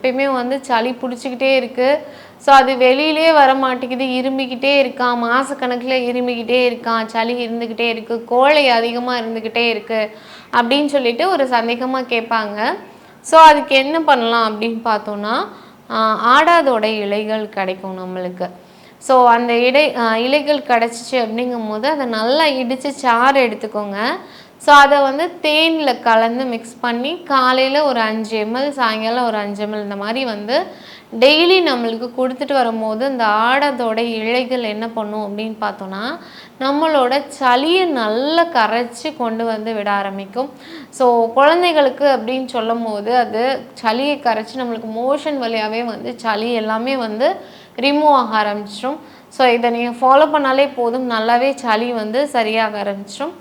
எப்பயுமே வந்து சளி பிடிச்சிக்கிட்டே இருக்குது. ஸோ அது வெளியிலே வர மாட்டேங்குது, இருமிக்கிட்டே இருக்கான், மாதக்கணக்கில் இருமிக்கிட்டே இருக்கான், சளி இருந்துக்கிட்டே இருக்குது, கோழை அதிகமாக இருந்துக்கிட்டே இருக்குது அப்படின்னு சொல்லிட்டு ஒரு சந்தேகமாக கேட்பாங்க. ஸோ அதுக்கு என்ன பண்ணலாம் அப்படின்னு பார்த்தோன்னா, ஆடாதோட இலைகள் கிடைக்கும் நம்மளுக்கு. ஸோ அந்த இலைகள் கிடச்சிச்சு அப்படிங்கும்போது அதை நல்லா இடித்து சாறு எடுத்துக்கோங்க. ஸோ அதை வந்து தேனில் கலந்து மிக்ஸ் பண்ணி காலையில் ஒரு 5 ml, சாயங்காலம் ஒரு 5 ml இந்த மாதிரி வந்து டெய்லி நம்மளுக்கு கொடுத்துட்டு வரும்போது இந்த ஆடத்தோட இலைகள் என்ன பண்ணும் அப்படின்னு பார்த்தோன்னா, நம்மளோட சளியை நல்லா கரைச்சி கொண்டு வந்து விட ஆரம்பிக்கும். ஸோ குழந்தைகளுக்கு அப்படின்னு சொல்லும் போது அது சளியை கரைச்சி நம்மளுக்கு மோஷன் வழியாகவே வந்து சளி எல்லாமே வந்து ரிமூவ் ஆக ஆரம்பிச்சிடும். ஸோ இதை நீங்கள் ஃபாலோ பண்ணாலே போதும், நல்லாவே சளி வந்து சரியாக ஆரம்பிச்சிடும்.